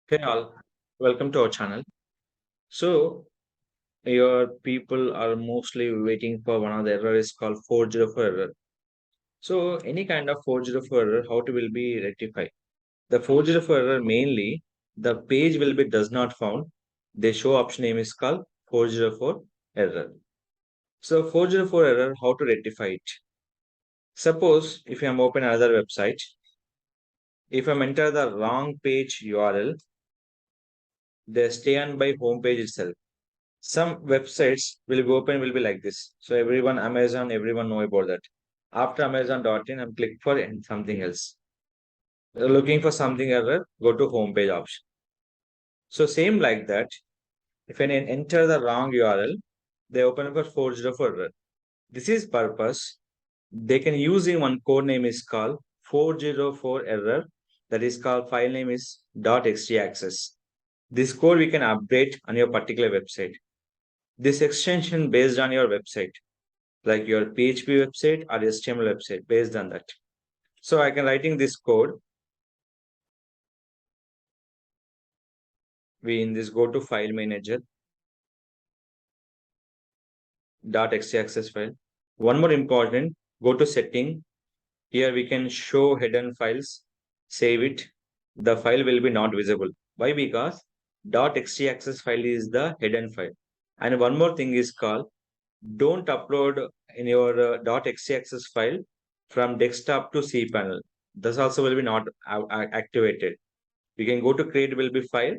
Hey all, welcome to our channel. So, your people are mostly waiting for one of the error is called 404 error. So, any kind of 404 error, how to will be rectified? The 404 error mainly the page will be does not found. The show option name is called 404 error. So, 404 error, how to rectify it? Suppose if I am open another website, if I enter the wrong page URL, they stay on by home page itself. Some websites will be open will be like this. So everyone Amazon, everyone know about that. After Amazon.in, I'm click for something else. Looking for something other, go to homepage option. So same like that. If I enter the wrong URL, they open for 404 error. This is purpose. They can use in one code name is called 404 error. That is called file name is .xt access. This code we can update on your particular website. This extension based on your website, like your PHP website or HTML website based on that. So I can writing this code. We in this go to file manager .xt access file. One more important, go to setting. Here we can show hidden files, save it. The file will be not visible. Why? Because .xt access file is the hidden file. And one more thing is called don't upload in your .xt access file from desktop to cPanel. This also will be not activated. You can go to create will be file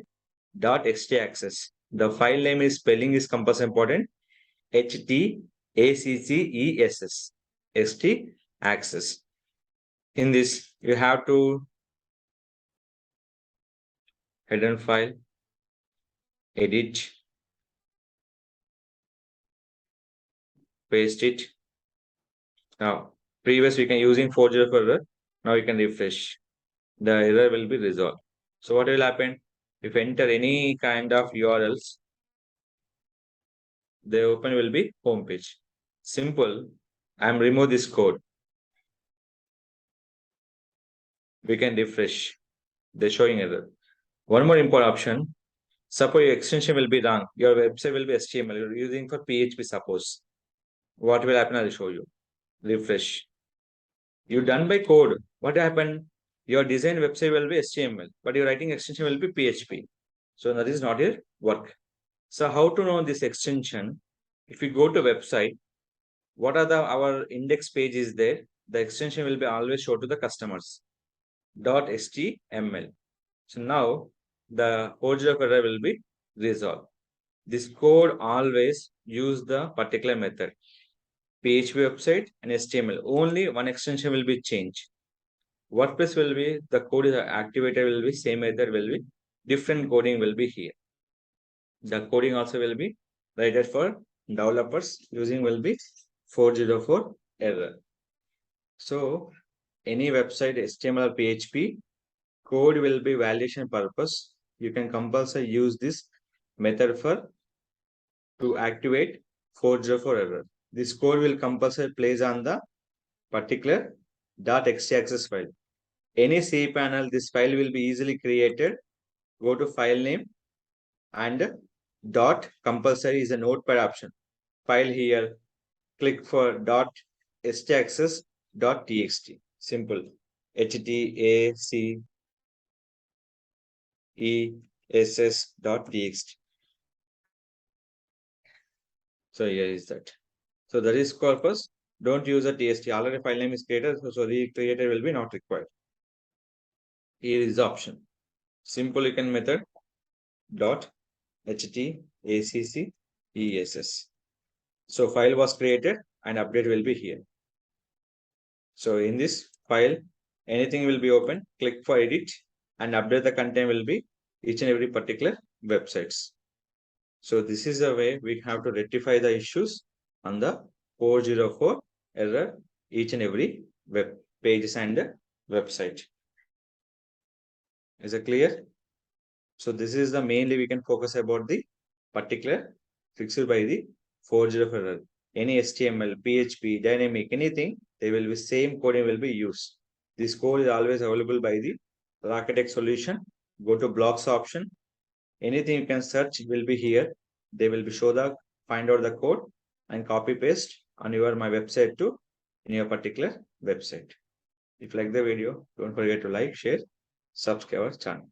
.xt access. The file name is spelling is compulsory important. HTACCESS. ST access. In this, you have to hidden file, edit, paste it. Now, previous we can using 404 error. Now you can refresh. The error will be resolved. So what will happen? If enter any kind of URLs, the open will be home page. Simple. I'm remove this code. We can refresh. The showing error. One more important option. Suppose your extension will be wrong. Your website will be HTML. You're using for PHP. Suppose what will happen? I'll show you. Refresh. You done by code. What happened? Your design website will be HTML, but your writing extension will be PHP. So that is not your work. So how to know this extension? If you go to website, what are the our index page is there? The extension will be always show to the customers. .html. So now the code of error will be resolved. This code always use the particular method. PHP website and HTML. Only one extension will be changed. WordPress will be the code is activated will be same method will be different coding will be here. The coding also will be rated for developers using will be 404 error. So any website HTML or PHP code will be validation purpose. You can compulsory use this method for to activate 404 error. This code will compulsory place on the particular .xt access file. Any cPanel, this file will be easily created. Go to file name and dot compulsory is a notepad option. File here, click for dot staccess dot txt. Simple. HTACESS dot txt. So here is that. So that is purpose. Don't use a txt. Already file name is created, so recreated will be not required. Here is the option. Simple you can method dot HTACCESS. So file was created and update will be here. So in this file, anything will be open, click for edit and update the content will be each and every particular websites. So this is the way we have to rectify the issues on the 404 error each and every web pages and website. Is it clear? So this is the mainly we can focus about the particular fixed by the 404 error. Any HTML, PHP, dynamic, anything, they will be same coding will be used. This code is always available by the Rakesh Tech Solution. go to blogs option. Anything you can search will be here. They will be show the find out the code and copy paste on your my website to in your particular website. If you like the video, don't forget to like, share, subscribe our channel.